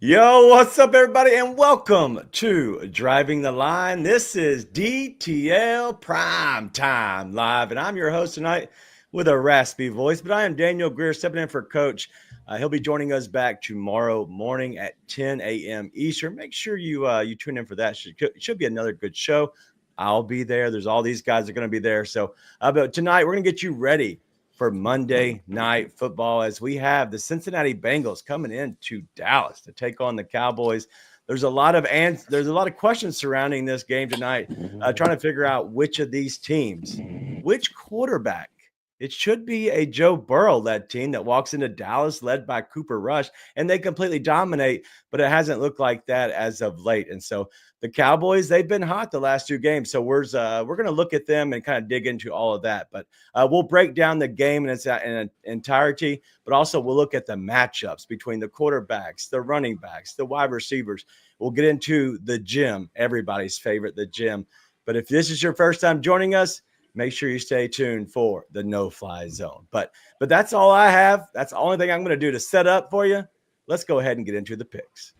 Yo, what's up, everybody, and welcome to Driving the Line. This is DTL Prime Time Live, and I'm your host tonight with a raspy voice, but I am Daniel Greer stepping in for Coach. He'll be joining us back tomorrow morning at 10 a.m. Eastern. Make sure you tune in for that. Should be another good show. I'll be there. There's all these guys are going to be there. So, but tonight we're going to get you ready for Monday Night Football as we have the Cincinnati Bengals coming into Dallas to take on the Cowboys. There's a lot of questions surrounding this game tonight, trying to figure out which of these teams, which quarterback. It should be a Joe Burrow-led team that walks into Dallas led by Cooper Rush, and they completely dominate, but it hasn't looked like that as of late. And so the Cowboys, they've been hot the last two games. So we're going to look at them and kind of dig into all of that. But we'll break down the game in its entirety, but also we'll look at the matchups between the quarterbacks, the running backs, the wide receivers. We'll get into the gym, everybody's favorite, the gym. But if this is your first time joining us, make sure you stay tuned for the no-fly zone. But that's all I have. That's the only thing I'm going to do to set up for you. Let's go ahead and get into the picks.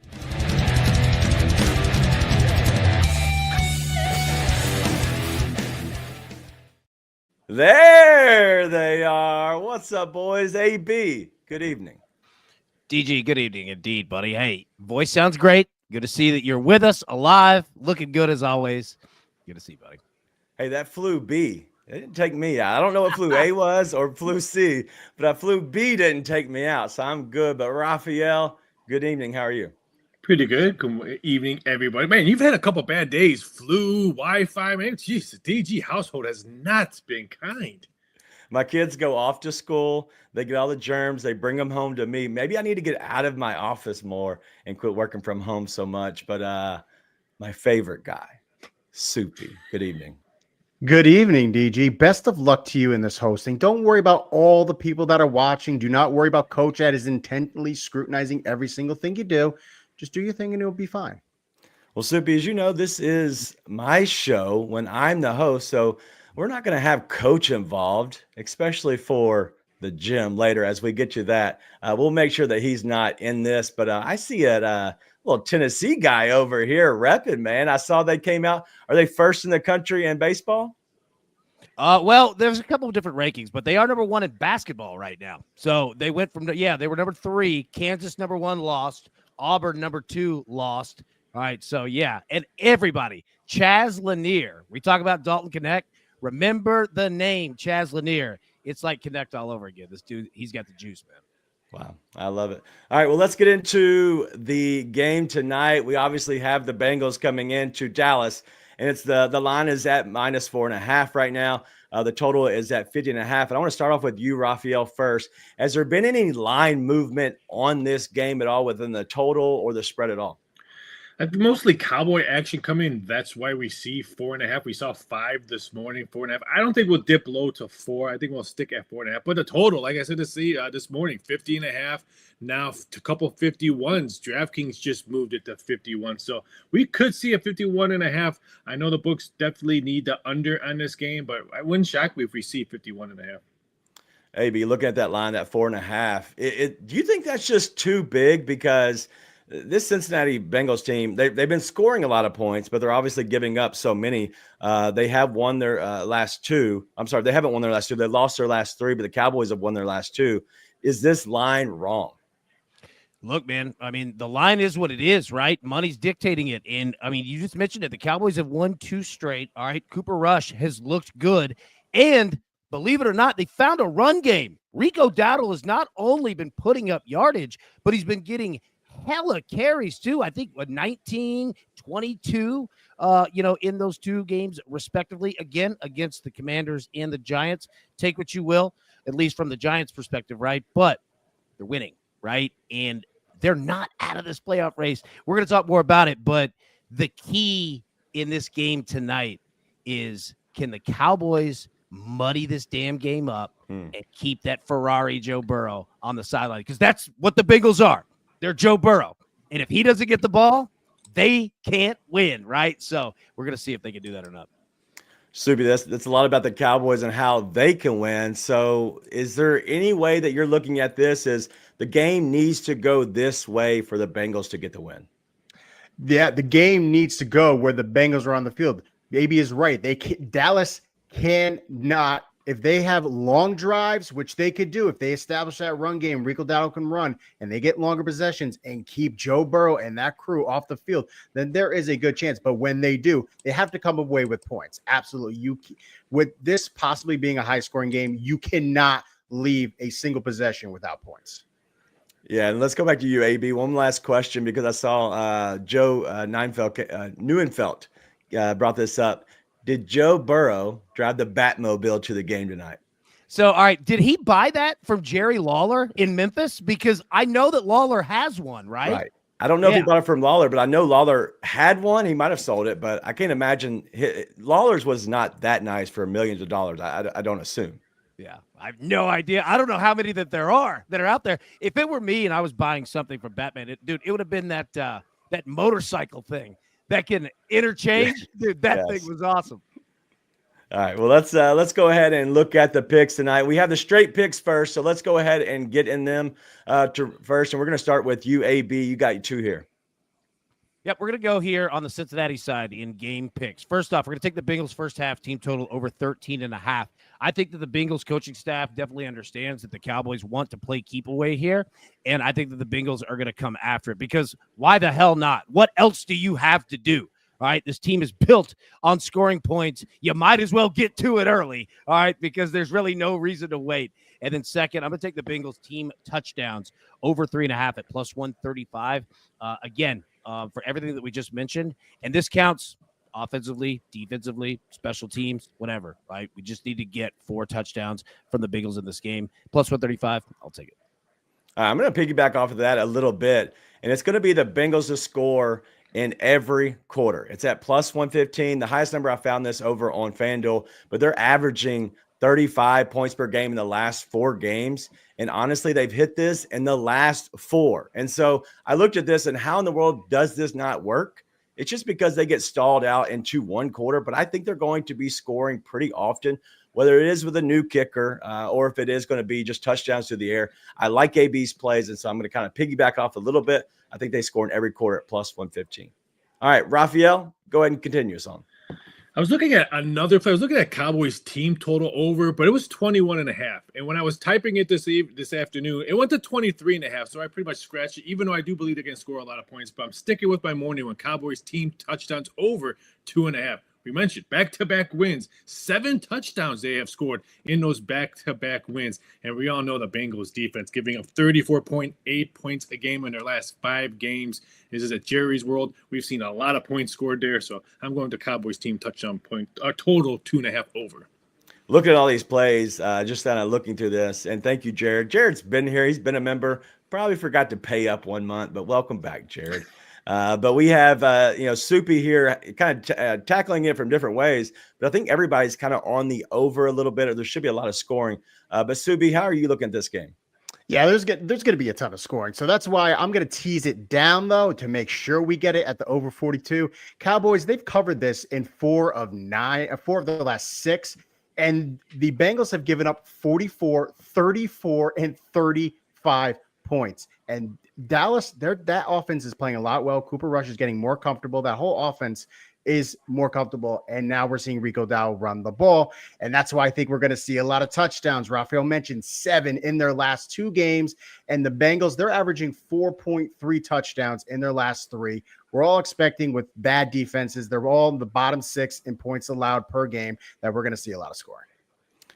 There they are. What's up, boys? AB, good evening. DG, good evening indeed, buddy. Hey, voice sounds great. Good to see that you're with us, alive, looking good as always. Good to see you, buddy. Hey, that flu B, it didn't take me out. I don't know what flu A was or flu C, but that flu B didn't take me out, so I'm good. But Raphael, good evening. How are you? Pretty good. Good evening, everybody. Man, you've had a couple bad days. Flu, Wi-Fi, man. Jeez, the DG household has not been kind. My kids go off to school. They get all the germs. They bring them home to me. Maybe I need to get out of my office more and quit working from home so much. But my favorite guy, Soupy. Good evening. Good evening, DG. Best of luck to you in this hosting. Don't worry about all the people that are watching. Do not worry about Coach that is intently scrutinizing every single thing you do. Just do your thing and it'll be fine. Well, Soupy, as you know, this is my show when I'm the host. So we're not going to have Coach involved, especially for the gym later as we get you that. We'll make sure that he's not in this. But I see a little Tennessee guy over here repping, man. I saw they came out. Are they first in the country in baseball? Well, there's a couple of different rankings, but they are number one in basketball right now. So they went from, they were number 3. Kansas, number 1, lost. Auburn, number 2, lost. All right, so yeah, and everybody, Chaz Lanier. We talk about Dalton Connect. Remember the name, Chaz Lanier. It's like Connect all over again. This dude, he's got the juice, man. Wow, I love it. All right, well, let's get into the game tonight. We obviously have the Bengals coming into Dallas, and it's the line is at -4.5 right now. The total is at 50.5. And I want to start off with you, Raphael, first. Has there been any line movement on this game at all within the total or the spread at all? Mostly Cowboy action coming. That's why we see 4.5. We saw 5 this morning, 4.5. I don't think we'll dip low to 4. I think we'll stick at 4.5. But the total, like I said this morning, 50.5. Now a couple 51s. DraftKings just moved it to 51. So we could see a 51.5. I know the books definitely need the under on this game, but I wouldn't shock me if we see 51.5. AB, looking at that line, that 4.5, do you think that's just too big? Because this Cincinnati Bengals team, they've been scoring a lot of points, but they're obviously giving up so many. They have won their last 2. I'm sorry, they haven't won their last 2. They lost their last 3, but the Cowboys have won their last 2. Is this line wrong? Look, man, I mean, the line is what it is, right? Money's dictating it. And, I mean, you just mentioned it. The Cowboys have won 2 straight. All right, Cooper Rush has looked good. And believe it or not, they found a run game. Rico Dowdle has not only been putting up yardage, but he's been getting hella carries too. I think 19, 22, in those 2 games respectively, again, against the Commanders and the Giants. Take what you will, at least from the Giants perspective, right? But they're winning, right? And they're not out of this playoff race. We're going to talk more about it, but the key in this game tonight is, can the Cowboys muddy this damn game up and keep that Ferrari Joe Burrow on the sideline? Because that's what the Bengals are. They're Joe Burrow. And if he doesn't get the ball, they can't win, right? So we're going to see if they can do that or not. Subi, that's a lot about the Cowboys and how they can win. So, is there any way that you're looking at this as the game needs to go this way for the Bengals to get the win? Yeah, the game needs to go where the Bengals are on the field. Baby is right. Dallas cannot, if they have long drives, which they could do if they establish that run game, Rico Dowdle can run, and they get longer possessions and keep Joe Burrow and that crew off the field, then there is a good chance. But when they do, they have to come away with points. Absolutely. With this possibly being a high-scoring game, you cannot leave a single possession without points. Yeah, and let's go back to you, AB. One last question, because I saw Joe Neuenfeld brought this up. Did Joe Burrow drive the Batmobile to the game tonight? So, all right, did he buy that from Jerry Lawler in Memphis? Because I know that Lawler has one, right? Right. I don't know if he bought it from Lawler, but I know Lawler had one. He might have sold it, but I can't imagine. Lawler's was not that nice for millions of dollars. I don't assume. Yeah, I have no idea. I don't know how many that there are that are out there. If it were me and I was buying something from Batman, it would have been that motorcycle thing that can interchange. Dude, that thing was awesome. All right, well, let's go ahead and look at the picks tonight. We have the straight picks first, so let's go ahead and get in them first, and we're going to start with you, AB. You got two here. Yep, we're going to go here on the Cincinnati side in game picks. First off, we're going to take the Bengals first half team total over 13.5. I think that the Bengals coaching staff definitely understands that the Cowboys want to play keep away here, and I think that the Bengals are going to come after it because why the hell not? What else do you have to do? All right, this team is built on scoring points. You might as well get to it early, all right, because there's really no reason to wait. And then second, I'm going to take the Bengals team touchdowns over 3.5 at plus 135. Again, for everything that we just mentioned, and this counts offensively, defensively, special teams, whatever, right? We just need to get 4 touchdowns from the Bengals in this game. Plus 135, I'll take it. I'm going to piggyback off of that a little bit, and it's going to be the Bengals to score in every quarter. It's at plus 115. The highest number I found this over on FanDuel, but they're averaging 35 points per game in the last 4 games. And honestly, they've hit this in the last 4. And so I looked at this and how in the world does this not work? It's just because they get stalled out into one quarter, but I think they're going to be scoring pretty often, whether it is with a new kicker or if it is going to be just touchdowns to the air. I like AB's plays, and so I'm going to kind of piggyback off a little bit. I think they score in every quarter at plus 115. All right, Raphael, go ahead and continue us on. I was looking at another play. I was looking at Cowboys team total over, but it was 21.5. And when I was typing it this afternoon, it went to 23.5. So I pretty much scratched it, even though I do believe they're going to score a lot of points. But I'm sticking with my morning one. Cowboys team touchdowns over 2.5. We mentioned back-to-back wins. 7 touchdowns they have scored in those back-to-back wins. And we all know the Bengals defense giving up 34.8 points a game in their last 5 games. This is at Jerry's World. We've seen a lot of points scored there. So I'm going to Cowboys team touchdown point, a total 2.5 over. Looking at all these plays, just kind of looking through this. And thank you, Jared. Jared's been here. He's been a member. Probably forgot to pay up 1 month, but welcome back, Jared. But we have, Soupy here kind of tackling it from different ways. But I think everybody's kind of on the over a little bit, or there should be a lot of scoring. But Soupy, how are you looking at this game? Yeah, there's going to be a ton of scoring. So that's why I'm going to tease it down, though, to make sure we get it at the over 42. Cowboys, they've covered this in 4 of the last 6. And the Bengals have given up 44, 34, and 35 points. And Dallas, that offense is playing a lot well. Cooper Rush is getting more comfortable. That whole offense is more comfortable. And now we're seeing Rico Dowdle run the ball. And that's why I think we're going to see a lot of touchdowns. Raphael mentioned 7 in their last 2 games. And the Bengals, they're averaging 4.3 touchdowns in their last 3. We're all expecting with bad defenses, they're all in the bottom 6 in points allowed per game, that we're going to see a lot of scoring.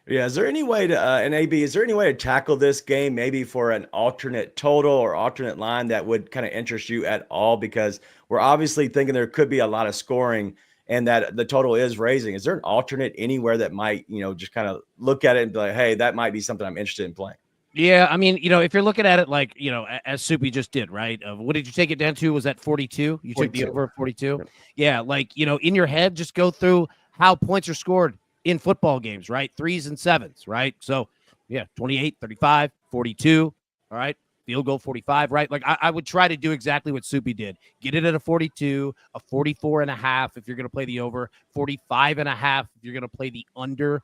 Yeah, is there any way to, and AB, is there any way to tackle this game maybe for an alternate total or alternate line that would kind of interest you at all? Because we're obviously thinking there could be a lot of scoring and that the total is raising. Is there an alternate anywhere that might, just kind of look at it and be like, hey, that might be something I'm interested in playing? Yeah, I mean, if you're looking at it like, as Soupy just did, right? What did you take it down to? Was that 42? You 42. Took the over 42? Yeah, in your head, just go through how points are scored in football games, right? 3s and 7s, right? So, yeah, 28, 35, 42, all right? field goal 45, right? Like I would try to do exactly what Soupy did. Get it at a 42, a 44.5 if you're going to play the over, 45.5 if you're going to play the under,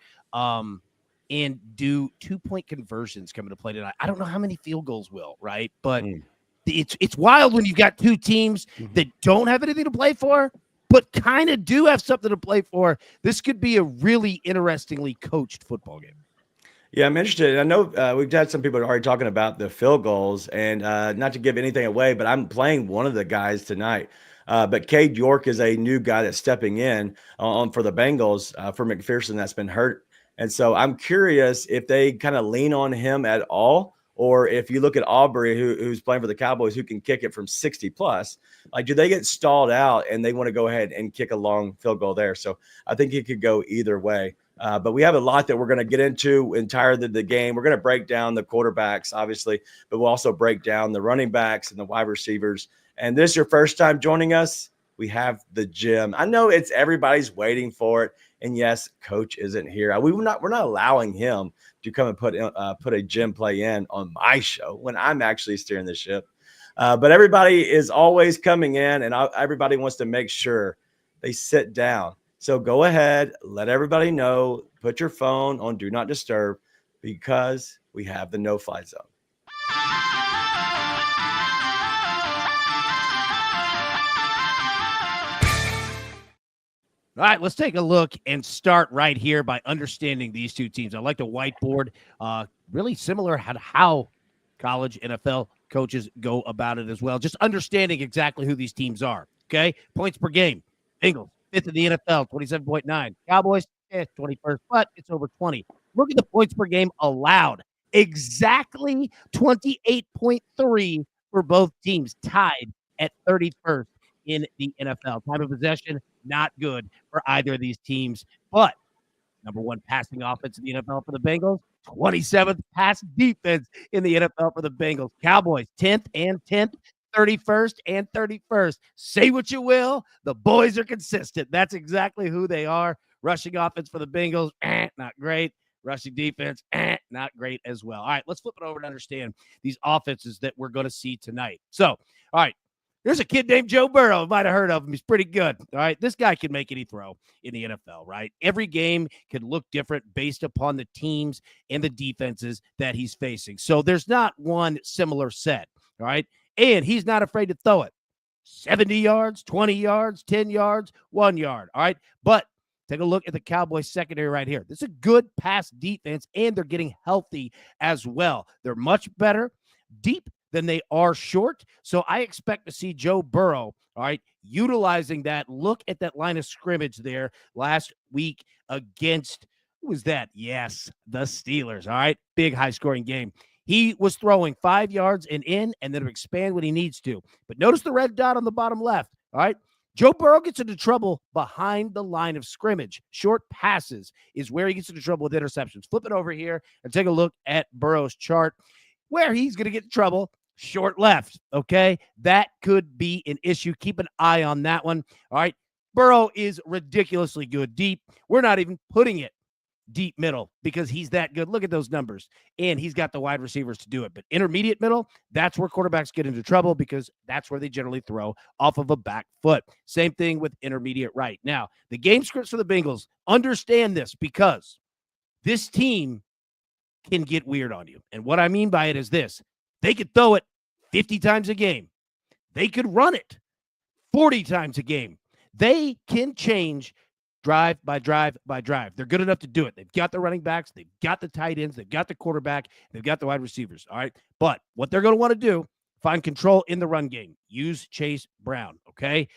and do 2-point conversions coming to play tonight. I don't know how many field goals will, right? But it's wild when you've got two teams that don't have anything to play for, but kind of do have something to play for. This could be a really interestingly coached football game. Yeah, I'm interested. I know we've had some people already talking about the field goals, and not to give anything away, but I'm playing one of the guys tonight. But Cade York is a new guy that's stepping in on for the Bengals for McPherson that's been hurt. And so I'm curious if they kind of lean on him at all, or if you look at Aubrey, who's playing for the Cowboys, who can kick it from 60 plus, like, do they get stalled out and they want to go ahead and kick a long field goal there? So I think it could go either way. But we have a lot that we're going to get into entirely the game. We're going to break down the quarterbacks, obviously, but we'll also break down the running backs and the wide receivers. And this is your first time joining us, we have the gym. I know it's everybody's waiting for it. And yes, Coach isn't here. We're not allowing him to come and put a gym play in on my show when I'm actually steering the ship. But everybody is always coming in, and everybody wants to make sure they sit down. So go ahead, let everybody know, put your phone on Do Not Disturb because we have the no-fly zone. All right, let's take a look and start right here by understanding these two teams. I like the whiteboard, really similar to how college NFL coaches go about it as well. Just understanding exactly who these teams are, okay? Points per game, Bengals, 5th in the NFL, 27.9. Cowboys, 21st, but it's over 20. Look at the points per game allowed. Exactly 28.3 for both teams, tied at 31st in the NFL. Time of possession, not good for either of these teams, but number one passing offense in the NFL for the Bengals, 27th pass defense in the NFL for the Bengals. Cowboys, 10th and 10th, 31st and 31st. Say what you will, the boys are consistent. That's exactly who they are. Rushing offense for the Bengals, not great. Rushing defense, not great as well. All right, let's flip it over to understand these offenses that we're going to see tonight. So, all right, there's a kid named Joe Burrow. You might have heard of him. He's pretty good. All right. This guy can make any throw in the NFL, right? Every game can look different based upon the teams and the defenses that he's facing. So there's not one similar set. All right. And he's not afraid to throw it. 70 yards, 20 yards, 10 yards, 1 yard. All right. But take a look at the Cowboys secondary right here. This is a good pass defense, and they're getting healthy as well. They're much better deep than they are short. So I expect to see Joe Burrow, all right, utilizing that. Look at that line of scrimmage there last week against, who was that? Yes, the Steelers, all right? Big high-scoring game. He was throwing 5 yards and in, and then expand when he needs to. But notice the red dot on the bottom left, all right? Joe Burrow gets into trouble behind the line of scrimmage. Short passes is where he gets into trouble with interceptions. Flip it over here and take a look at Burrow's chart where he's going to get in trouble. Short left, okay? That could be an issue. Keep an eye on that one, all right? Burrow is ridiculously good deep. We're not even putting it deep middle because he's that good. Look at those numbers. And he's got the wide receivers to do it. But intermediate middle, that's where quarterbacks get into trouble because that's where they generally throw off of a back foot. Same thing with intermediate right. Now, the game scripts for the Bengals, understand this because this team can get weird on you. And what I mean by it is this. They could throw it 50 times a game. They could run it 40 times a game. They can change drive by drive by drive. They're good enough to do it. They've got the running backs. They've got the tight ends. They've got the quarterback. They've got the wide receivers. All right. But what they're going to want to do, find control in the run game. Use Chase Brown. Okay.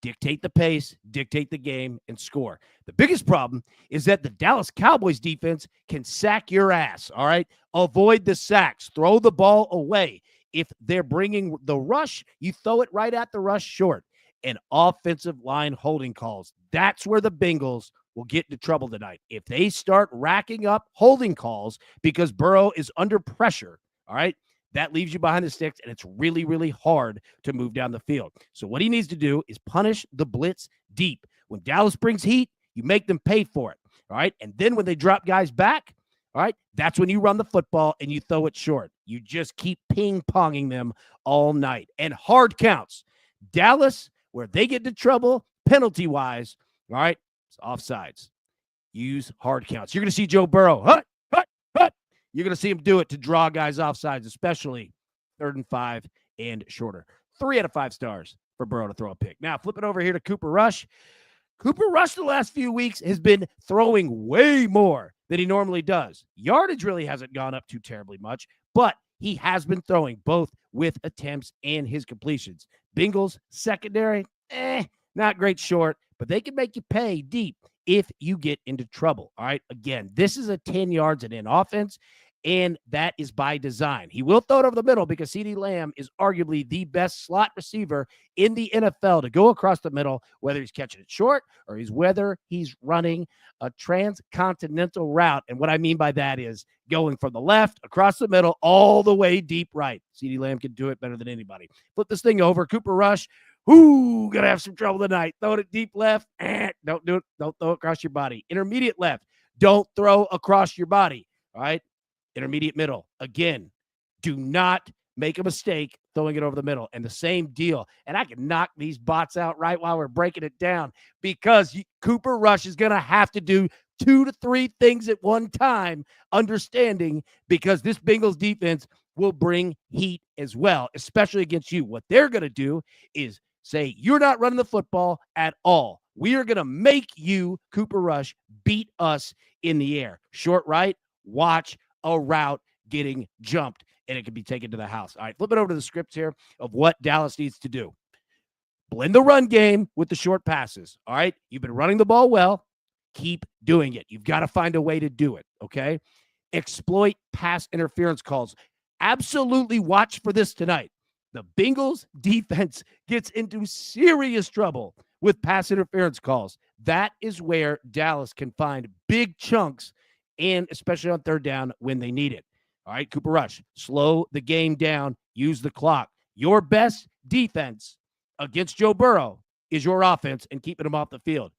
Dictate the pace, dictate the game, and score. The biggest problem is that the Dallas Cowboys defense can sack your ass, all right? Avoid the sacks. Throw the ball away. If they're bringing the rush, you throw it right at the rush short. And offensive line holding calls. That's where the Bengals will get into trouble tonight. If they start racking up holding calls because Burrow is under pressure, all right? That leaves you behind the sticks, and it's really, really hard to move down the field. So what he needs to do is punish the blitz deep. When Dallas brings heat, you make them pay for it, all right? And then when they drop guys back, All right. That's when you run the football and you throw it short. You just keep ping-ponging them all night. And hard counts. Dallas, where they get into trouble penalty-wise, all right, it's offsides. Use hard counts. You're going to see Joe Burrow. Hut. You're going to see him do it to draw guys offsides, especially 3rd and 5 and shorter. 3 out of 5 stars for Burrow to throw a pick. Now, flipping over here to Cooper Rush. Cooper Rush the last few weeks has been throwing way more than he normally does. Yardage really hasn't gone up too terribly much, but he has been throwing both with attempts and his completions. Bengals secondary, not great short, but they can make you pay deep if you get into trouble. All right. Again, this is a 10 yards and in offense, and that is by design. He will throw it over the middle because CeeDee Lamb is arguably the best slot receiver in the NFL to go across the middle, whether he's catching it short or whether he's running a transcontinental route. And what I mean by that is going from the left across the middle all the way deep right. CeeDee Lamb can do it better than anybody. Flip this thing over. Cooper Rush. Gonna have some trouble tonight. Throwing it deep left. Don't do it. Don't throw it across your body. Intermediate left. Don't throw across your body. All right. Intermediate middle. Again, do not make a mistake throwing it over the middle. And the same deal. And I can knock these bots out right while we're breaking it down because Cooper Rush is going to have to do 2 to 3 things at one time, understanding because this Bengals defense will bring heat as well, especially against you. What they're going to do is say, you're not running the football at all. We are going to make you, Cooper Rush, beat us in the air. Short right, watch a route getting jumped, and it can be taken to the house. All right, flip it over to the scripts here of what Dallas needs to do. Blend the run game with the short passes. All right, you've been running the ball well. Keep doing it. You've got to find a way to do it, okay? Exploit pass interference calls. Absolutely watch for this tonight. The Bengals defense gets into serious trouble with pass interference calls. That is where Dallas can find big chunks, and especially on 3rd down when they need it. All right, Cooper Rush, slow the game down, use the clock. Your best defense against Joe Burrow is your offense and keeping him off the field.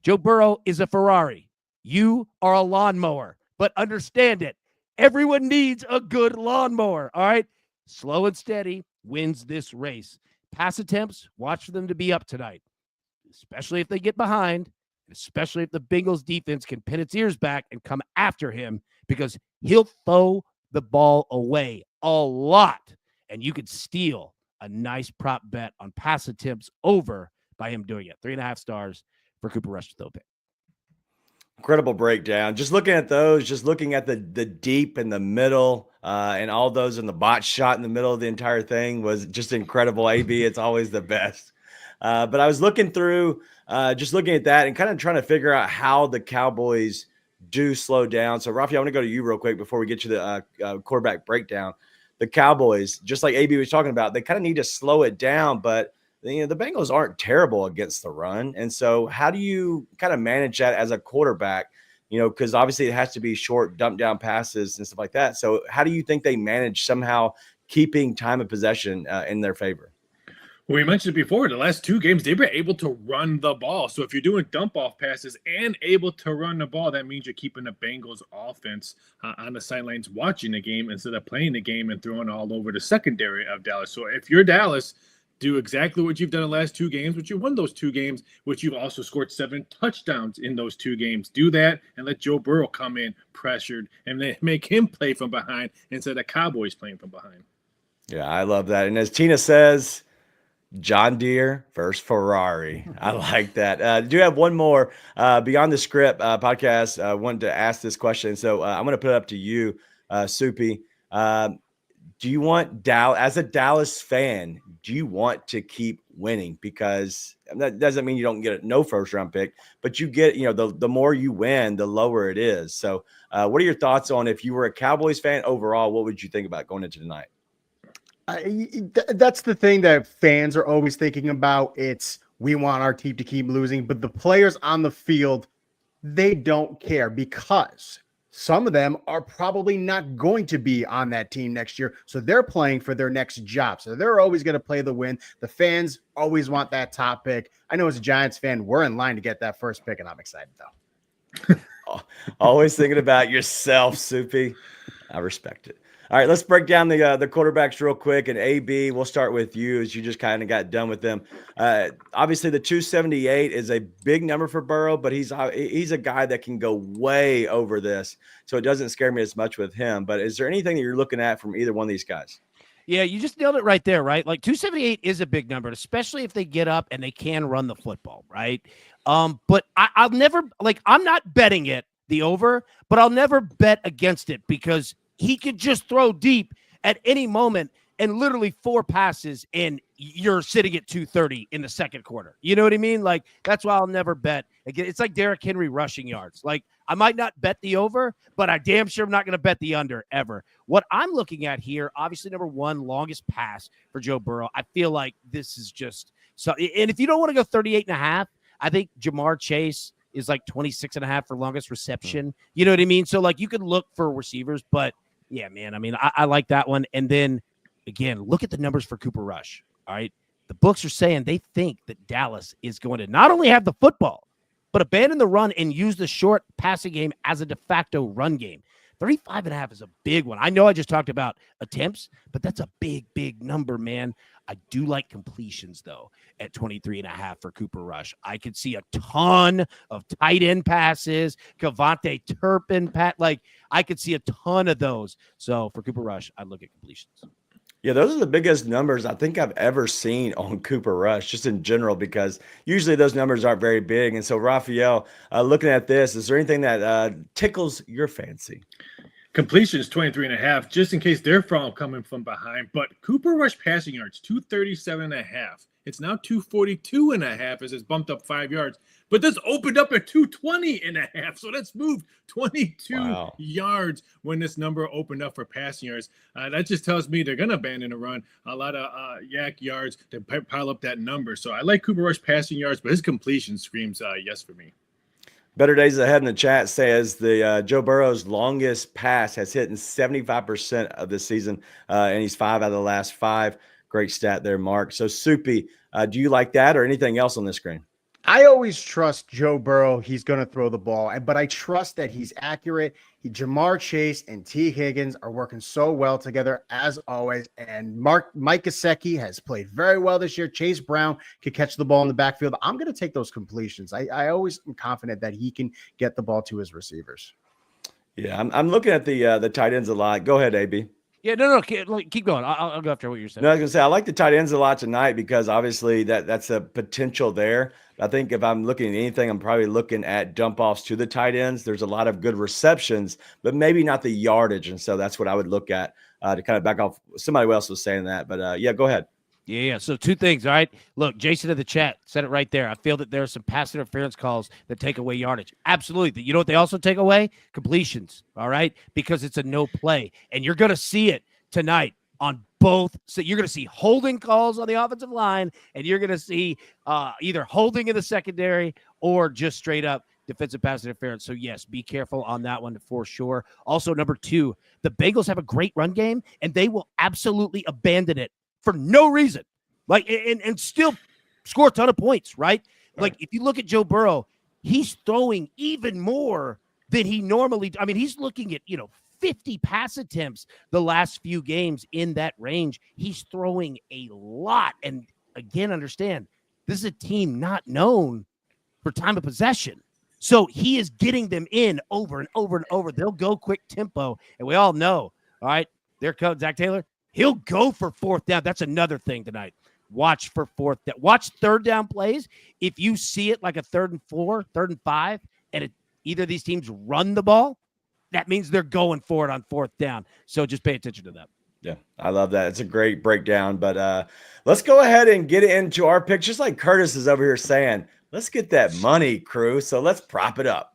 Joe Burrow is a Ferrari. You are a lawnmower, but understand it. Everyone needs a good lawnmower, all right? Slow and steady wins this race. Pass attempts, watch for them to be up tonight, especially if they get behind, especially if the Bengals defense can pin its ears back and come after him because he'll throw the ball away a lot, and you could steal a nice prop bet on pass attempts over by him doing it. 3.5 stars for Cooper Rush to throw pick. Incredible breakdown. Just looking at those, just looking at the deep in the middle and all those in the bot shot in the middle of the entire thing was just incredible. AB, it's always the best. But I was looking through, just looking at that and kind of trying to figure out how the Cowboys do slow down. So, Rafi, I want to go to you real quick before we get to the quarterback breakdown. The Cowboys, just like AB was talking about, they kind of need to slow it down, but the Bengals aren't terrible against the run. And so how do you kind of manage that as a quarterback? Because obviously it has to be short dump down passes and stuff like that. So how do you think they manage somehow keeping time of possession in their favor? Well, we mentioned it before, the last 2 games, they were able to run the ball. So if you're doing dump-off passes and able to run the ball, that means you're keeping the Bengals offense on the sidelines watching the game instead of playing the game and throwing all over the secondary of Dallas. So if you're Dallas, do exactly what you've done in the last 2 games, which you won those 2 games, which you've also scored 7 touchdowns in those 2 games. Do that and let Joe Burrow come in pressured and then make him play from behind instead of Cowboys playing from behind. Yeah, I love that. And as Tina says, John Deere versus Ferrari. I like that. I do have one more Beyond the Script podcast. I wanted to ask this question. So I'm going to put it up to you, Soupy. Do you want Dallas, as a Dallas fan, do you want to keep winning? Because that doesn't mean you don't get no first round pick, but you get, the more you win, the lower it is. So what are your thoughts on, if you were a Cowboys fan overall, what would you think about going into tonight? That's the thing that fans are always thinking about. It's, we want our team to keep losing, but the players on the field, they don't care because some of them are probably not going to be on that team next year. So they're playing for their next job. So they're always going to play the win. The fans always want that top pick. I know as a Giants fan, we're in line to get that first pick, and I'm excited though. Always thinking about yourself, Soupy. I respect it. All right, let's break down the quarterbacks real quick. And AB, we'll start with you as you just kind of got done with them. Obviously, the 278 is a big number for Burrow, but he's a guy that can go way over this, so it doesn't scare me as much with him. But is there anything that you're looking at from either one of these guys? Yeah, you just nailed it right there, right? Like 278 is a big number, especially if they get up and they can run the football, right? But I'll never, like, I'm not betting it, the over, but I'll never bet against it because he could just throw deep at any moment and literally 4 passes and you're sitting at 230 in the second quarter. You know what I mean? Like, that's why I'll never bet. Again, it's like Derrick Henry rushing yards. Like, I might not bet the over, but I damn sure I'm not going to bet the under ever. What I'm looking at here, obviously, number one, longest pass for Joe Burrow. I feel like this is just so. And if you don't want to go 38.5, I think Jamar Chase is like 26.5 for longest reception. You know what I mean? So, like, you could look for receivers, but yeah, man, I mean, I like that one. And then, again, look at the numbers for Cooper Rush. All right. The books are saying they think that Dallas is going to not only have the football, but abandon the run and use the short passing game as a de facto run game. 35.5 is a big one. I know I just talked about attempts, but that's a big, big number, man. I do like completions, though, at 23.5 for Cooper Rush. I could see a ton of tight end passes, Cavante Turpin, like I could see a ton of those. So for Cooper Rush, I look at completions. Yeah, those are the biggest numbers I think I've ever seen on Cooper Rush, just in general, because usually those numbers aren't very big. And so, Raphael, looking at this, is there anything that tickles your fancy? Completion is 23.5, just in case they're coming from behind. But Cooper Rush passing yards, 237.5. It's now 242.5 as it's bumped up 5 yards. But this opened up at 220.5. So that's moved 22 yards when this number opened up for passing yards. That just tells me they're going to abandon a run. A lot of yak yards to pile up that number. So I like Cooper Rush passing yards, but his completion screams yes for me. Better Days Ahead in the chat says the Joe Burrow's longest pass has hit in 75% of the season, and he's 5 out of the last 5. Great stat there, Mark. So, Soupy, do you like that or anything else on this screen? I always trust Joe Burrow. He's going to throw the ball, but I trust that he's accurate. Jamar Chase and T. Higgins are working so well together as always. And Mike Gesicki has played very well this year. Chase Brown can catch the ball in the backfield. I'm going to take those completions. I always am confident that he can get the ball to his receivers. Yeah, I'm looking at the tight ends a lot. Go ahead, AB. Yeah, no, keep going. I'll go after what you're saying. No, I was going to say, I like the tight ends a lot tonight because obviously that's a potential there. I think if I'm looking at anything, I'm probably looking at dump offs to the tight ends. There's a lot of good receptions, but maybe not the yardage. And so that's what I would look at to kind of back off. Somebody else was saying that, but yeah, go ahead. Yeah. So 2 things. All right. Look, Jason in the chat said it right there. I feel that there are some pass interference calls that take away yardage. Absolutely. You know what they also take away? Completions. All right. Because it's a no play. And you're going to see it tonight on both. So you're going to see holding calls on the offensive line, and you're going to see either holding in the secondary or just straight up defensive pass interference. So yes, be careful on that one for sure. Also, number 2, the Bengals have a great run game, and they will absolutely abandon it for no reason, like and still score a ton of points, right? Like if you look at Joe Burrow, he's throwing even more than he normally. I mean, he's looking at 50 pass attempts the last few games in that range. He's throwing a lot. And again, understand, this is a team not known for time of possession. So he is getting them in over and over and over. They'll go quick tempo. And we all know, all right, there comes Zach Taylor. He'll go for 4th down. That's another thing tonight. Watch for 4th down. Watch 3rd down plays. If you see it like a 3rd and 4, 3rd and 5, and either of these teams run the ball, that means they're going for it on 4th down. So just pay attention to that. Yeah, I love that. It's a great breakdown. But let's go ahead and get into our picks. Just like Curtis is over here saying, let's get that money, crew. So let's prop it up.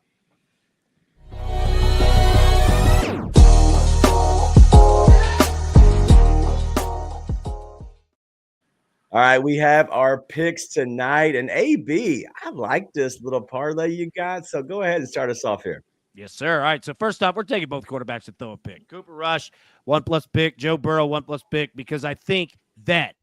All right, we have our picks tonight. And AB, I like this little parlay you got. So go ahead and start us off here. Yes, sir. All right. So first off, we're taking both quarterbacks to throw a pick. Cooper Rush, 1+ pick. Joe Burrow, 1+ pick, because I think that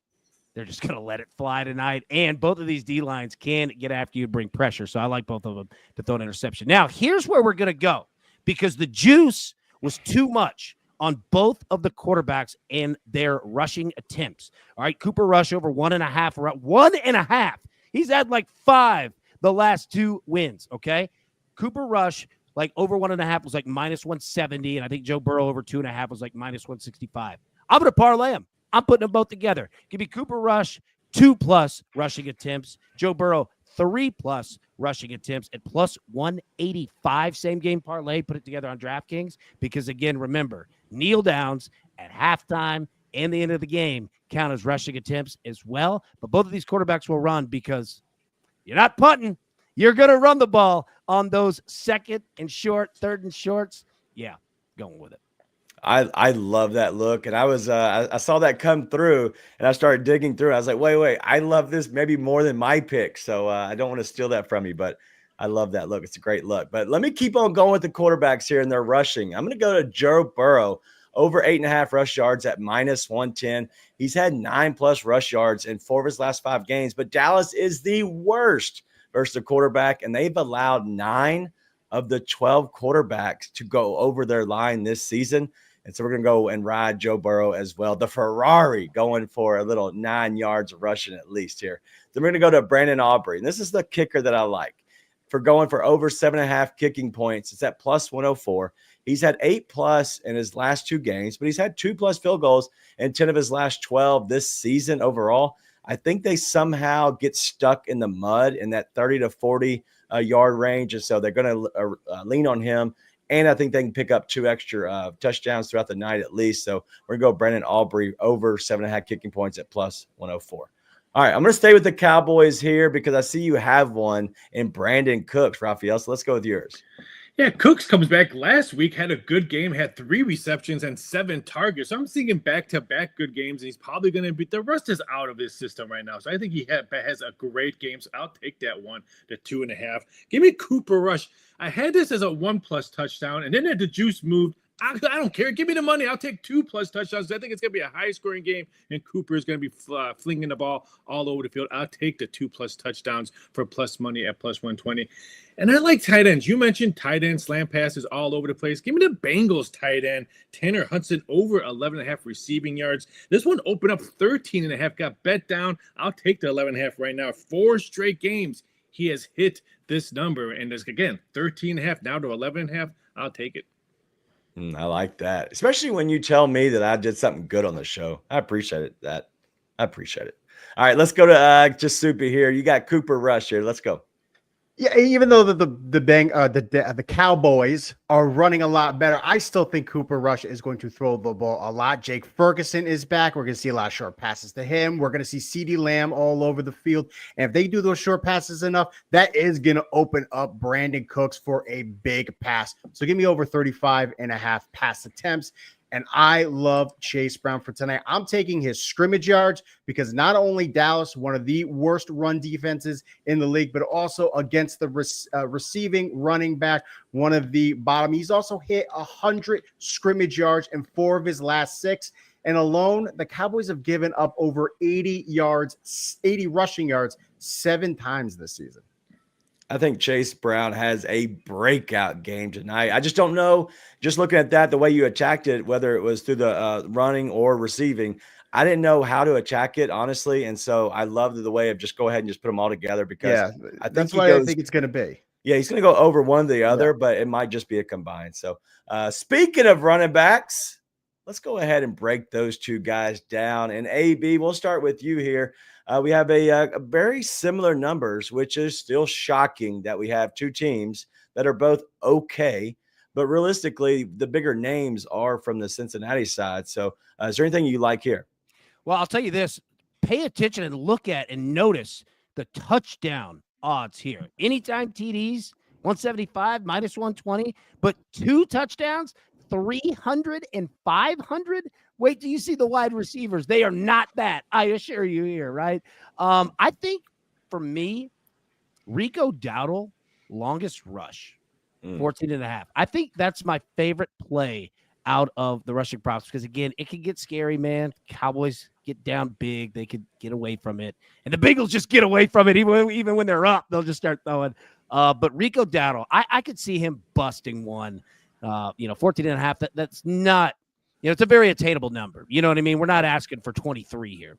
they're just going to let it fly tonight. And both of these D-lines can get after you and bring pressure. So I like both of them to throw an interception. Now, here's where we're going to go because the juice was too much on both of the quarterbacks and their rushing attempts. All right, Cooper Rush over 1.5. 1.5. He's had like 5 the last 2 wins, okay? Cooper Rush, like over 1.5 was like minus 170, and I think Joe Burrow over 2.5 was like minus 165. I'm going to parlay them. I'm putting them both together. Give me Cooper Rush, 2+ rushing attempts. Joe Burrow, 3+ rushing attempts at plus 185. Same game parlay. Put it together on DraftKings because, again, remember, kneel downs at halftime and the end of the game count as rushing attempts as well. But both of these quarterbacks will run because you're not punting. You're going to run the ball on those second and short, third and shorts. Yeah, going with it. I love that look, and I saw that come through, and I started digging through. I was like, wait, I love this maybe more than my pick, so I don't want to steal that from you, but I love that look. It's a great look. But let me keep on going with the quarterbacks here and their rushing. I'm going to go to Joe Burrow over 8.5 rush yards at minus 110. He's had 9+ rush yards in 4 of his last 5 games, but Dallas is the worst versus the quarterback, and they've allowed 9 of the 12 quarterbacks to go over their line this season. And so we're going to go and ride Joe Burrow as well. The Ferrari going for a little 9 yards of rushing at least here. Then we're going to go to Brandon Aubrey. And this is the kicker that I like for going for over 7.5 kicking points. It's at plus 104. He's had 8+ in his last 2 games, but he's had 2+ field goals in 10 of his last 12 this season overall. I think they somehow get stuck in the mud in that 30 to 40 yard range. And so they're going to lean on him. And I think they can pick up 2 extra touchdowns throughout the night at least. So we're going to go Brandon Aubrey over 7.5 kicking points at plus 104. All right, I'm going to stay with the Cowboys here because I see you have one in Brandon Cooks, Raphael. So let's go with yours. Yeah, Cooks comes back last week, had a good game, had 3 receptions and 7 targets. So I'm seeing back-to-back good games, and he's probably going to be – the rust is out of his system right now. So I think he has a great game. So I'll take that 1 to 2.5. Give me Cooper Rush. I had this as a 1+ touchdown, and then the juice moved. I don't care. Give me the money. I'll take 2+ touchdowns. I think it's going to be a high-scoring game, and Cooper is going to be flinging the ball all over the field. I'll take the 2+ touchdowns for plus money at plus 120. And I like tight ends. You mentioned tight end slam passes all over the place. Give me the Bengals tight end, Tanner Hudson, over 11.5 receiving yards. This one opened up 13.5, got bet down. I'll take the 11.5 right now. 4 straight games he has hit this number. And there's, again, 13.5 now to 11.5. I'll take it. I like that, especially when you tell me that I did something good on the show. I appreciate it. I appreciate it. All right, let's go to just Soupy here. You got Cooper Rush here. Let's go. Yeah, even though the Cowboys are running a lot better, I still think Cooper Rush is going to throw the ball a lot. Jake Ferguson is back. We're going to see a lot of short passes to him. We're going to see CeeDee Lamb all over the field. And if they do those short passes enough, that is going to open up Brandon Cooks for a big pass. So give me over 35.5 pass attempts. And I love Chase Brown for tonight. I'm taking his scrimmage yards because not only Dallas, one of the worst run defenses in the league, but also against the receiving running back, one of the bottom. He's also hit 100 scrimmage yards in 4 of his last 6. And alone, the Cowboys have given up over 80 rushing yards 7 times this season. I think Chase Brown has a breakout game tonight. I just don't know, just looking at that, the way you attacked it, whether it was through the running or receiving, I didn't know how to attack it, honestly. And so I love the way of just go ahead and just put them all together because I think I think it's going to be. Yeah, he's going to go over one or the other, but it might just be a combined. So speaking of running backs, let's go ahead and break those 2 guys down. And AB, we'll start with you here. We have a very similar numbers, which is still shocking that we have 2 teams that are both okay. But realistically, the bigger names are from the Cincinnati side. So is there anything you like here? Well, I'll tell you this. Pay attention and look at and notice the touchdown odds here. Anytime TDs, 175, minus 120. But 2 touchdowns, 300 and 500. Wait till you see the wide receivers. They are not that, I assure you here, right? I think for me, Rico Dowdle, longest rush, 14.5. I think that's my favorite play out of the rushing props because, again, it can get scary, man. Cowboys get down big. They could get away from it. And the Bengals just get away from it. Even when they're up, they'll just start throwing. But Rico Dowdle, I could see him busting one, 14 and a half. That's not, it's a very attainable number. You know what I mean? We're not asking for 23 here.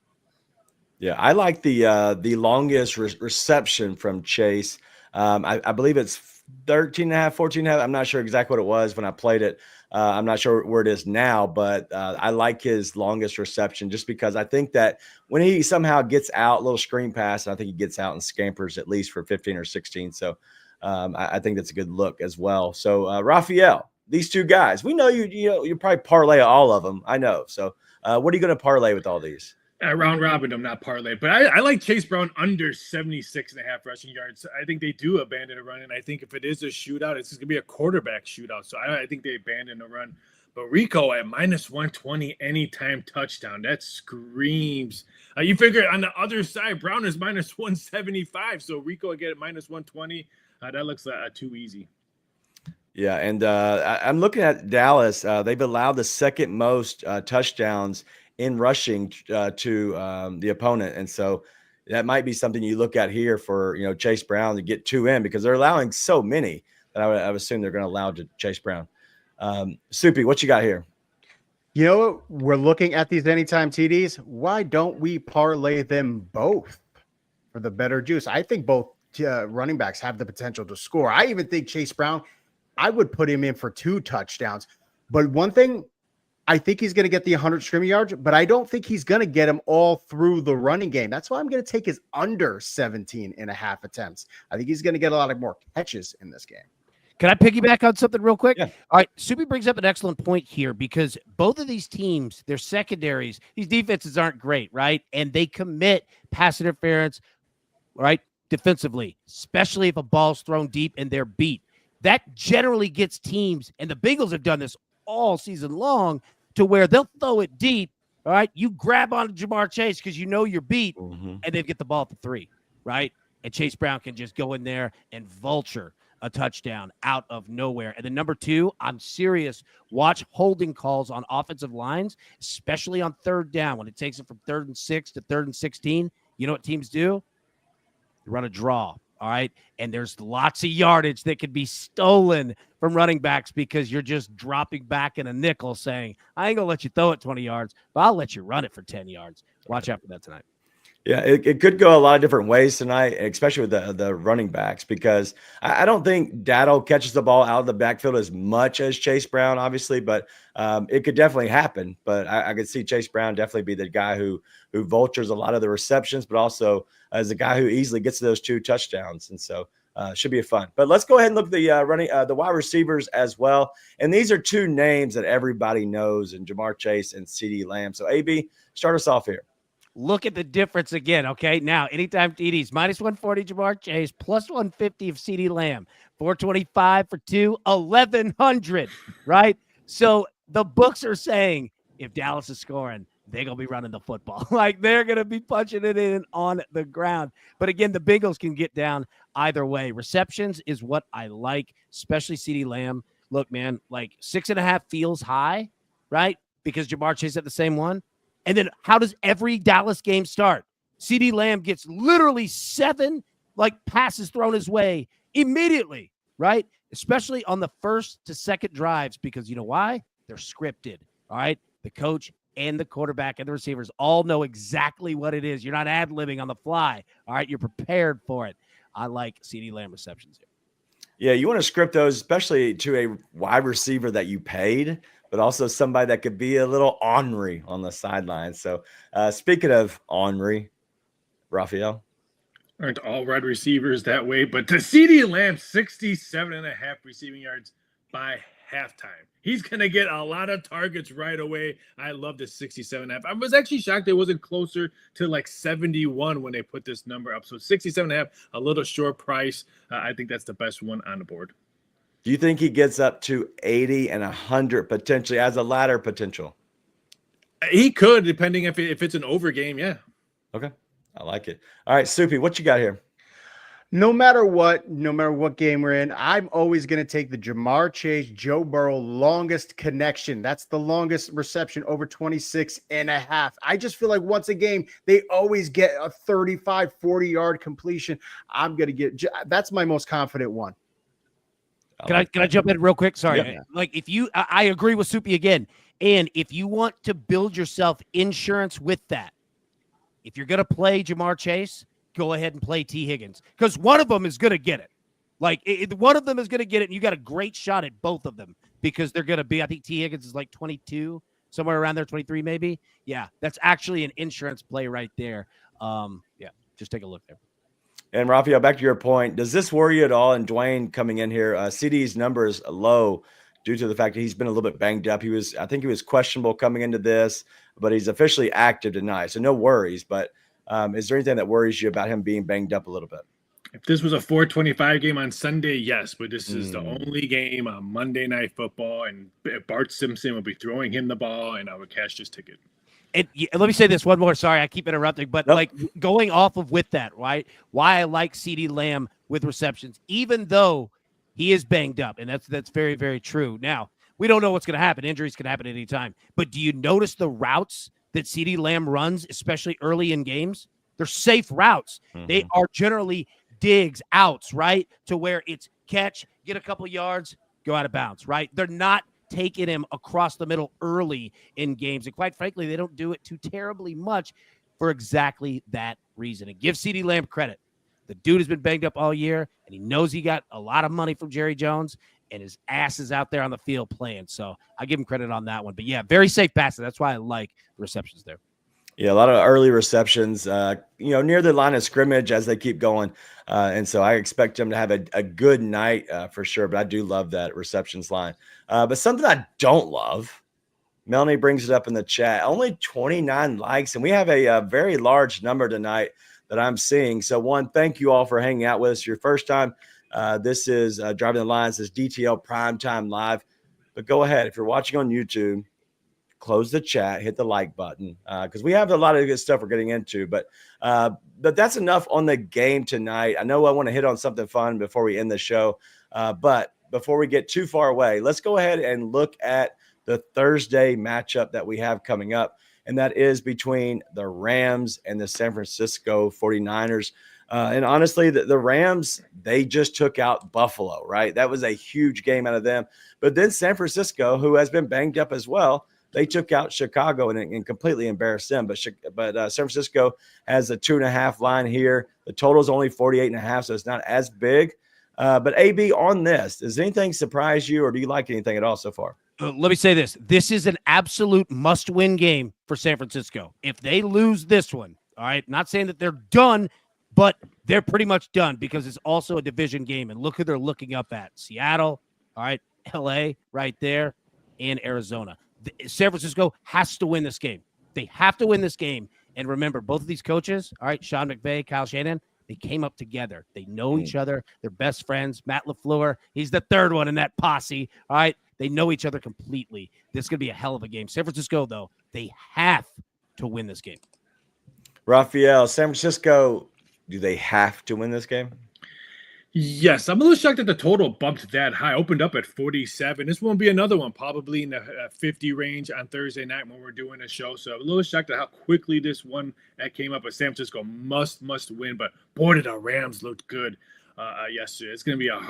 Yeah, I like the longest reception from Chase. I believe it's 13 and a half, 14 and a half. I'm not sure exactly what it was when I played it. I'm not sure where it is now, but I like his longest reception just because I think that when he somehow gets out, a little screen pass, and I think he gets out and scampers at least for 15 or 16. So I think that's a good look as well. So Raphael, these two guys, we know you probably parlay all of them. I know. So what are you going to parlay with all these? Round robin, I'm not parlay, but I like Chase Brown under 76 and a half rushing yards. I think they do abandon a run, and I think if it is a shootout, it's going to be a quarterback shootout. So I think they abandon a run. But Rico at minus 120 anytime touchdown, that screams. You figure on the other side, Brown is minus 175, so Rico again at minus 120. That looks too easy. Yeah, and I'm looking at Dallas. They've allowed the second most touchdowns in rushing to the opponent. And so that might be something you look at here for, Chase Brown to get two in because they're allowing so many that I would assume they're going to allow to Chase Brown. Soupy, what you got here? We're looking at these anytime TDs. Why don't we parlay them both for the better juice? I think both running backs have the potential to score. I even think Chase Brown, I would put him in for 2 touchdowns. But one thing, I think he's going to get the 100 scrimmage yards, but I don't think he's going to get them all through the running game. That's why I'm going to take his under 17 and a half attempts. I think he's going to get a lot of more catches in this game. Can I piggyback on something real quick? Yeah. All right. Subi brings up an excellent point here because both of these teams, their secondaries, these defenses aren't great, right? And they commit pass interference, right, defensively, especially if a ball's thrown deep and they're beat. That generally gets teams, and the Bengals have done this all season long, to where they'll throw it deep, all right? You grab on Jamar Chase because you know you're beat, and they get the ball at the 3, right? And Chase Brown can just go in there and vulture a touchdown out of nowhere. And then number 2, I'm serious. Watch holding calls on offensive lines, especially on third down. When it takes it from 3rd and 6 to 3rd and 16, you know what teams do? They run a draw. All right. And there's lots of yardage that could be stolen from running backs because you're just dropping back in a nickel saying, I ain't going to let you throw it 20 yards, but I'll let you run it for 10 yards. Watch out for that tonight. Yeah, it could go a lot of different ways tonight, especially with the running backs, because I don't think Dowdle catches the ball out of the backfield as much as Chase Brown, obviously, but it could definitely happen. But I could see Chase Brown definitely be the guy who vultures a lot of the receptions, but also as a guy who easily gets to those 2 touchdowns. And so should be fun. But let's go ahead and look at the wide receivers as well. And these are 2 names that everybody knows, and Jamar Chase and CeeDee Lamb. So AB, start us off here. Look at the difference again, okay? Now, anytime TDs, minus 140 Jamar Chase, plus 150 of CeeDee Lamb, 425 for 2, 1,100, right? So the books are saying if Dallas is scoring, they're going to be running the football. Like, they're going to be punching it in on the ground. But again, the Bengals can get down either way. Receptions is what I like, especially CeeDee Lamb. Look, man, like 6.5 feels high, right? Because Jamar Chase at the same one. And then how does every Dallas game start? CeeDee Lamb gets literally 7 passes thrown his way immediately, right? Especially on the first to second drives, because you know why? They're scripted, all right? The coach and the quarterback and the receivers all know exactly what it is. You're not ad-libbing on the fly, all right? You're prepared for it. I like CeeDee Lamb receptions here. Yeah, you want to script those, especially to a wide receiver that you paid, but also somebody that could be a little ornery on the sideline. So speaking of ornery, Raphael. Aren't all wide receivers that way, but to CeeDee Lamb, 67.5 receiving yards by halftime. He's going to get a lot of targets right away. I love the 67.5. I was actually shocked it wasn't closer to 71 when they put this number up. So 67.5, a little short price. I think that's the best one on the board. Do you think he gets up to 80 and 100 potentially as a ladder potential? He could, depending if it's an over game, yeah. Okay, I like it. All right, Soupy, what you got here? No matter what game we're in, I'm always going to take the Jamar Chase, Joe Burrow longest connection. That's the longest reception, over 26.5. I just feel like once a game, they always get a 35, 40-yard completion. I'm going to get – that's my most confident one. Can I jump in real quick? Sorry. Yeah. Like I agree with Soupy again. And if you want to build yourself insurance with that, if you're going to play Jamar Chase, go ahead and play T. Higgins, because one of them is going to get it. Like one of them is going to get it, and you got a great shot at both of them because they're going to be. I think T. Higgins is like 22, somewhere around there, 23 maybe. Yeah, that's actually an insurance play right there. Yeah, just take a look there. And Rafael, back to your point, does this worry you at all? And Dwayne coming in here, CD's numbers low due to the fact that he's been a little bit banged up. I think he was questionable coming into this, but he's officially active tonight, so no worries. But is there anything that worries you about him being banged up a little bit? If this was a 4:25 game on Sunday, yes, but this is the only game on Monday Night Football, and Bart Simpson will be throwing him the ball, and I would cash this ticket. And let me say this one more. Sorry, I keep interrupting, but like going off of with that, right? Why I like CeeDee Lamb with receptions, even though he is banged up, and that's very, very true. Now, we don't know what's going to happen. Injuries can happen at any time. But do you notice the routes that CeeDee Lamb runs, especially early in games? They're safe routes. Mm-hmm. They are generally digs, outs, right? To where it's catch, get a couple yards, go out of bounds, right? They're not taking him across the middle early in games. And quite frankly, they don't do it too terribly much for exactly that reason. And give CeeDee Lamb credit. The dude has been banged up all year, and he knows he got a lot of money from Jerry Jones, and his ass is out there on the field playing. So I give him credit on that one. But, yeah, very safe passes. That's why I like the receptions there. Yeah, a lot of early receptions, near the line of scrimmage as they keep going. And so I expect him to have a good night for sure. But I do love that receptions line. But something I don't love, Melanie brings it up in the chat, only 29 likes. And we have a very large number tonight that I'm seeing. So, one, thank you all for hanging out with us. Your first time. This is Driving the Lines. This is DTL Primetime Live. But go ahead. If you're watching on YouTube, close the chat, hit the like button, because we have a lot of good stuff we're getting into. But that's enough on the game tonight. I know I want to hit on something fun before we end the show. But before we get too far away, let's go ahead and look at the Thursday matchup that we have coming up. And that is between the Rams and the San Francisco 49ers. And honestly, the Rams, they just took out Buffalo, right? That was a huge game out of them. But then San Francisco, who has been banged up as well, they took out Chicago and completely embarrassed them. But San Francisco has a 2.5 line here. The total is only 48.5, so it's not as big. But AB, on this, does anything surprise you, or do you like anything at all so far? Let me say this. This is an absolute must-win game for San Francisco. If they lose this one, all right, not saying that they're done, but they're pretty much done because it's also a division game. And look who they're looking up at. Seattle, all right, L.A. right there, and Arizona. San Francisco has to win this game. They have to win this game. And remember, both of these coaches, all right, Sean McVay, Kyle Shanahan, they came up together. They know each other. They're best friends. Matt LaFleur, he's the third one in that posse, all right? They know each other completely. This is going to be a hell of a game. San Francisco, though, they have to win this game. Rafael, San Francisco, do they have to win this game? Yes, I'm a little shocked that the total bumped that high. Opened up at 47. This won't be another one, probably in the 50 range on Thursday night when we're doing a show. So I'm a little shocked at how quickly this one that came up. But San Francisco must win. But boy, did the Rams look good yesterday. It's going to be a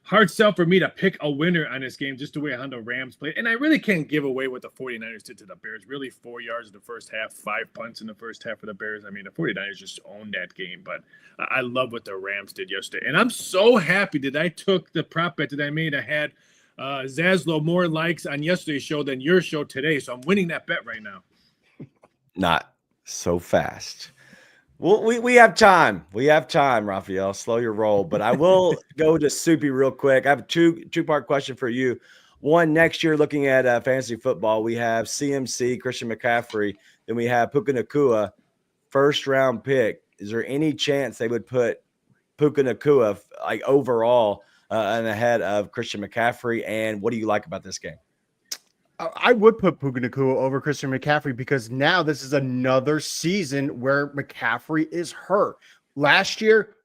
hard sell for me to pick a winner on this game, just the way how the Rams played. And I really can't give away what the 49ers did to the Bears. Really 4 yards in the first half, 5 punts in the first half of the Bears. I mean, the 49ers just owned that game. But I love what the Rams did yesterday. And I'm so happy that I took the prop bet that I made. I had Zaslow more likes on yesterday's show than your show today. So I'm winning that bet right now. Not so fast. Well, we have time. We have time, Rafael. Slow your roll. But I will go to Soupy real quick. I have a two-part question for you. One, next year, looking at fantasy football, we have CMC, Christian McCaffrey. Then we have Puka Nacua, first-round pick. Is there any chance they would put Puka Nacua like overall and ahead of Christian McCaffrey? And what do you like about this game? I would put Puka Nacua over Christian McCaffrey because now this is another season where McCaffrey is hurt. Last year,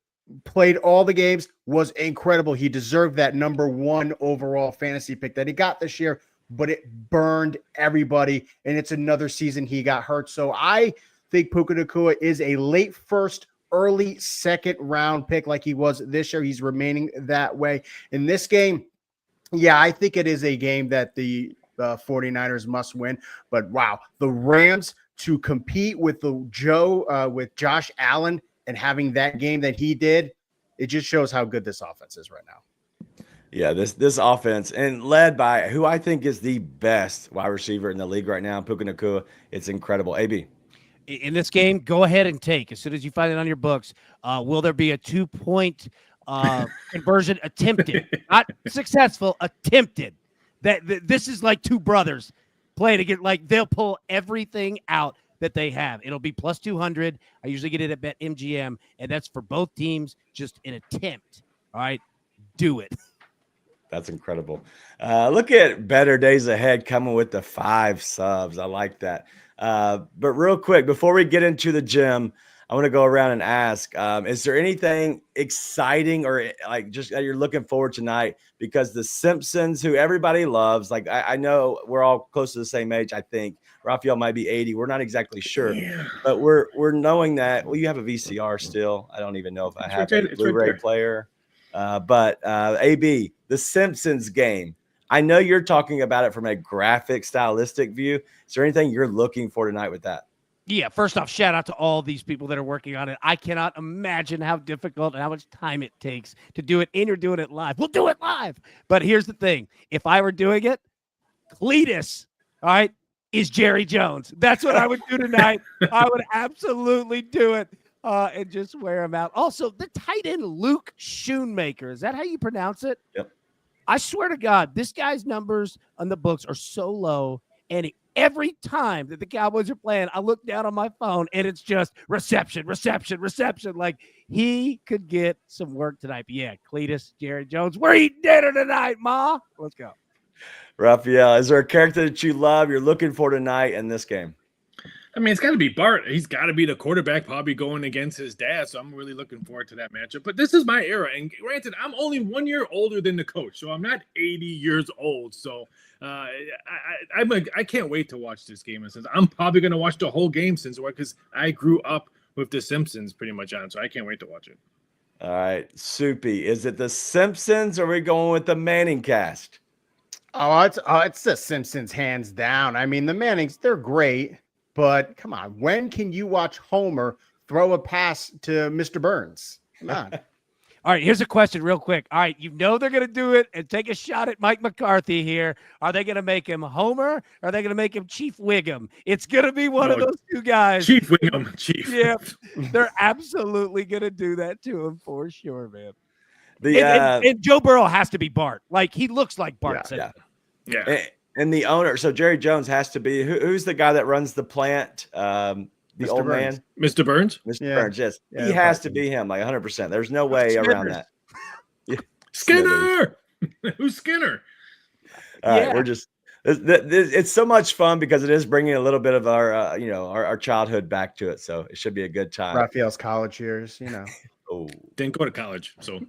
played all the games, was incredible. He deserved that number 1 overall fantasy pick that he got this year, but it burned everybody, and it's another season he got hurt. So I think Puka Nacua is a late first, early second round pick like he was this year. He's remaining that way. In this game, yeah, I think it is a game that the 49ers must win. But wow, the Rams to compete with with Josh Allen and having that game that he did, it just shows how good this offense is right now. Yeah, this offense, and led by who I think is the best wide receiver in the league right now, Puka Nacua. It's incredible. AB. In this game, go ahead and take as soon as you find it on your books. Will there be a 2-point conversion attempted? Not successful, attempted. This is like two brothers playing to get, like, they'll pull everything out that they have. It'll be plus 200. I usually get it at BetMGM, and that's for both teams, just an attempt. All right, do it. That's incredible. Look at better days ahead coming with the 5 subs. I like that. But real quick, before we get into the gym, I want to go around and ask, is there anything exciting or like just that you're looking forward tonight? Because the Simpsons, who everybody loves, like I know we're all close to the same age, I think. Raphael might be 80. We're not exactly sure. Yeah. But we're knowing that, well, you have a VCR still. I don't even know if I have a Blu-ray player. But AB, the Simpsons game. I know you're talking about it from a graphic, stylistic view. Is there anything you're looking for tonight with that? Yeah, first off, shout out to all these people that are working on it. I cannot imagine how difficult and how much time it takes to do it, and you're doing it live. We'll do it live. But here's the thing. If I were doing it, Cletus, all right, is Jerry Jones. That's what I would do tonight. I would absolutely do it and just wear him out. Also, the tight end Luke Schoonmaker. Is that how you pronounce it? Yep. I swear to God, this guy's numbers on the books are so low, and every time that the Cowboys are playing, I look down on my phone, and it's just reception. Like, he could get some work tonight. But yeah, Cletus, Jerry Jones, we're eating dinner tonight, Ma. Let's go. Raphael, is there a character that you love, you're looking for tonight in this game? I mean, it's got to be Bart. He's got to be the quarterback, probably going against his dad. So I'm really looking forward to that matchup. But this is my era. And granted, I'm only 1 year older than the coach. So I'm not 80 years old. So I can't wait to watch this game. And since I'm probably going to watch the whole game because I grew up with the Simpsons pretty much on. So I can't wait to watch it. All right. Soupy, is it the Simpsons or are we going with the Manning cast? Oh, it's the Simpsons hands down. I mean, the Mannings, they're great. But come on, when can you watch Homer throw a pass to Mr. Burns? Come on. All right, here's a question real quick. All right, you know they're going to do it and take a shot at Mike McCarthy here. Are they going to make him Homer or are they going to make him Chief Wiggum? It's going to be one of those two guys. Chief Wiggum. Chief. Yeah, they're absolutely going to do that to him for sure, man. And Joe Burrow has to be Bart. Like, he looks like Bart. Yeah. And the owner, so Jerry Jones has to be, who's the guy that runs the plant? The Mr. old Burns. man? Mr. Burns? Mr. Burns, yes. Yeah, he has to be him, like 100%. There's no way around that. Yeah. Skinner! Who's Skinner? All right, we're just, it's so much fun because it is bringing a little bit of our childhood back to it. So it should be a good time. Raphael's college years, Oh, Didn't go to college, so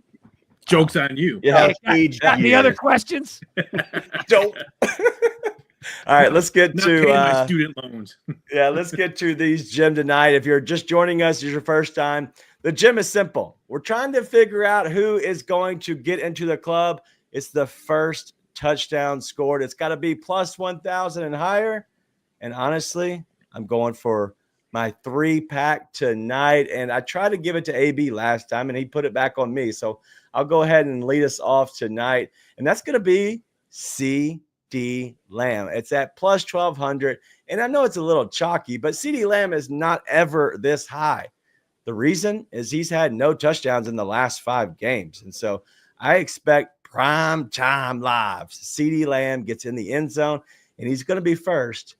joke's on you. Yeah. Got any other questions? Don't. All right, let's get to my student loans. Let's get to these gym tonight. If you're just joining us, it's your first time. The gym is simple. We're trying to figure out who is going to get into the club. It's the first touchdown scored. It's got to be plus 1,000 and higher. And honestly, I'm going for my 3-pack tonight. And I tried to give it to AB last time, and he put it back on me. So I'll go ahead and lead us off tonight. And that's going to be CeeDee Lamb. It's at plus 1,200. And I know it's a little chalky, but CeeDee Lamb is not ever this high. The reason is he's had no touchdowns in the last 5 games. And so I expect prime time lives. CeeDee Lamb gets in the end zone, and he's going to be first.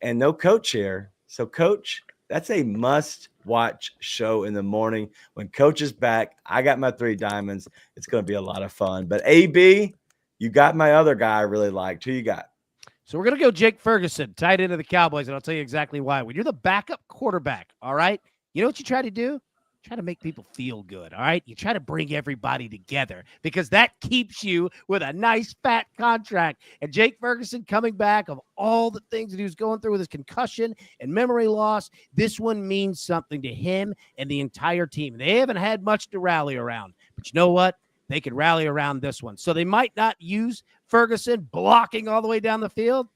And no coach here. So, coach, that's a must-watch show in the morning. When coach is back, I got my 3 diamonds. It's going to be a lot of fun. But, AB, you got my other guy I really liked. Who you got? So we're going to go Jake Ferguson, tight end of the Cowboys, and I'll tell you exactly why. When you're the backup quarterback, all right, you know what you try to do? try to make people feel good, all right? You try to bring everybody together because that keeps you with a nice fat contract. And Jake Ferguson coming back of all the things that he was going through with his concussion and memory loss, this one means something to him and the entire team. They haven't had much to rally around, but you know what? They could rally around this one. So they might not use Ferguson blocking all the way down the field.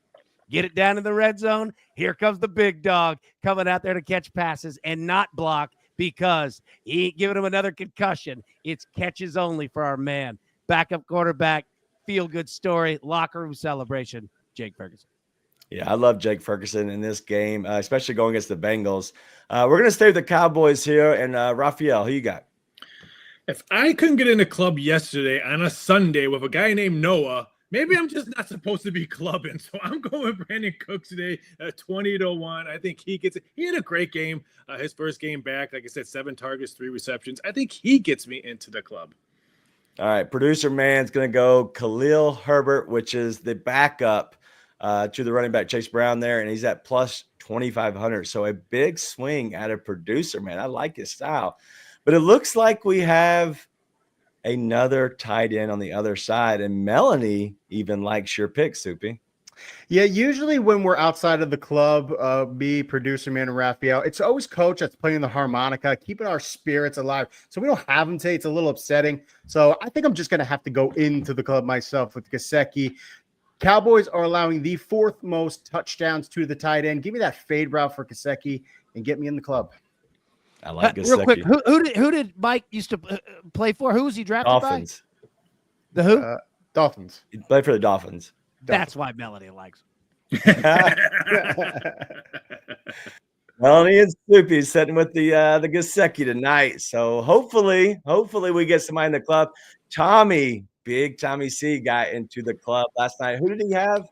Get it down in the red zone. Here comes the big dog coming out there to catch passes and not block, because he ain't giving him another concussion. It's catches only for our man. Backup quarterback, feel-good story, locker room celebration, Jake Ferguson. Yeah, I love Jake Ferguson in this game, especially going against the Bengals. We're going to stay with the Cowboys here. And Raphael, who you got? If I couldn't get in a club yesterday on a Sunday with a guy named Noah, maybe I'm just not supposed to be clubbing. So I'm going with Brandon Cooks today at 20-1. I think he gets it. He had a great game. His first game back, like I said, 7 targets, 3 receptions. I think he gets me into the club. All right, producer man's going to go Khalil Herbert, which is the backup to the running back Chase Brown there, and he's at plus 2,500. So a big swing out of producer man. I like his style. But it looks like we have another tight end on the other side, and Melanie even likes your pick, Soupy. Yeah, usually when we're outside of the club, me, producer man, and Raphael, it's always Coach that's playing the harmonica, keeping our spirits alive. So we don't have him today. It's a little upsetting. So I think I'm just going to have to go into the club myself with Gesicki. Cowboys are allowing the 4th most touchdowns to the tight end. Give me that fade route for Gesicki and get me in the club. I like Real quick, who did Mike used to play for? Who was he drafted Dolphins. by? The who? Dolphins. He played for the Dolphins. That's why Melanie likes him. Melanie and Soupy sitting with the Gesicki tonight. So hopefully we get somebody in the club. Big Tommy C got into the club last night. Who did he have?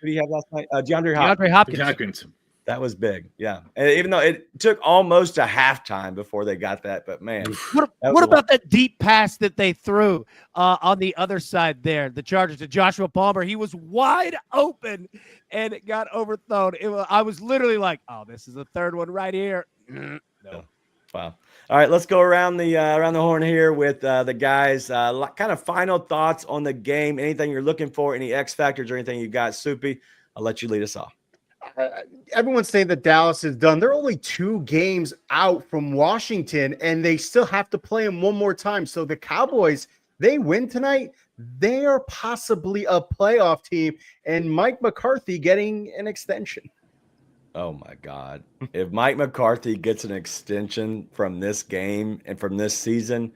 Who did he have last night? DeAndre Hopkins. That was big, yeah. And even though it took almost a halftime before they got that, but man, what about that deep pass that they threw on the other side there? The Chargers to Joshua Palmer. He was wide open, and it got overthrown. I was literally like, "Oh, this is the third one right here." No. Wow. All right, let's go around the horn here with the guys. Kind of final thoughts on the game. Anything you're looking for? Any X factors or anything you got, Soupy? I'll let you lead us off. Everyone's saying that Dallas is done. They're only 2 games out from Washington, and they still have to play them one more time. So the Cowboys, they win tonight, they are possibly a playoff team, and Mike McCarthy getting an extension. Oh, my God. If Mike McCarthy gets an extension from this game and from this season,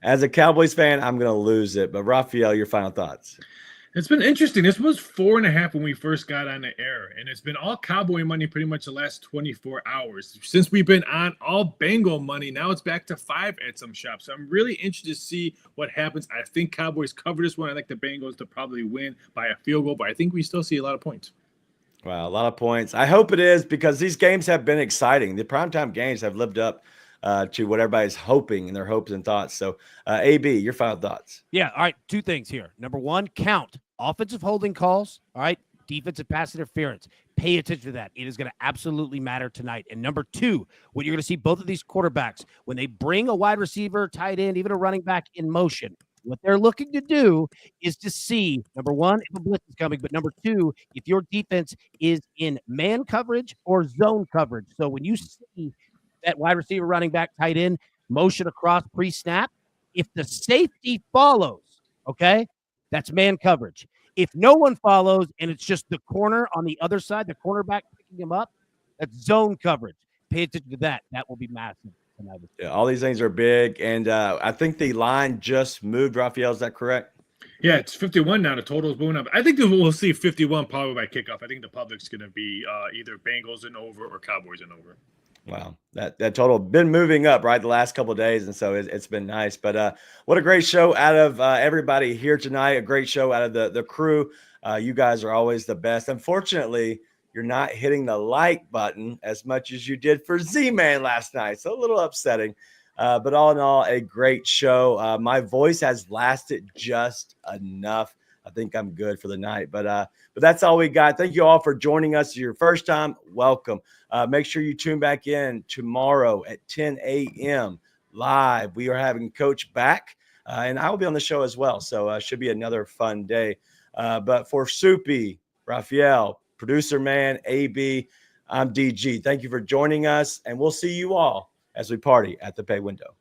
as a Cowboys fan, I'm going to lose it. But, Raphael, your final thoughts. It's been interesting. This was 4.5 when we first got on the air, and it's been all Cowboy money pretty much the last 24 hours. Since we've been on all Bengal money, now it's back to 5 at some shops. So I'm really interested to see what happens. I think Cowboys cover this one. I like the Bengals to probably win by a field goal, but I think we still see a lot of points. Wow, a lot of points. I hope it is, because these games have been exciting. The primetime games have lived up to what everybody's hoping and their hopes and thoughts. So, AB, your final thoughts. Yeah, all right, 2 things here. Number 1, count offensive holding calls, all right, defensive pass interference. Pay attention to that. It is going to absolutely matter tonight. And number 2, what you're going to see both of these quarterbacks, when they bring a wide receiver, tight end, even a running back in motion, what they're looking to do is to see, number 1, if a blitz is coming, but number 2, if your defense is in man coverage or zone coverage. So when you see that wide receiver, running back, tight end, motion across pre-snap, if the safety follows, okay, that's man coverage. If no one follows and it's just the corner on the other side, the cornerback picking him up, that's zone coverage. Pay attention to that. That will be massive. Yeah, all these things are big, and I think the line just moved. Raphael, is that correct? Yeah, it's 51 now. The total is moving up. I think that we'll see 51 probably by kickoff. I think the public's going to be either Bengals and over or Cowboys and over. Wow, that total been moving up, right, the last couple of days, and so it's been nice. But what a great show out of everybody here tonight. A great show out of the crew. You guys are always the best. Unfortunately, you're not hitting the like button as much as you did for Z-Man last night, so a little upsetting. But all in all, a great show. My voice has lasted just enough I think I'm good for the night. But that's all we got. Thank you all for joining us. If your first time, welcome. Make sure you tune back in tomorrow at 10 a.m. live. We are having Coach back, and I will be on the show as well. So it should be another fun day. But for Soupy, Raphael, producer man, AB, I'm DG. Thank you for joining us, and we'll see you all as we party at the pay window.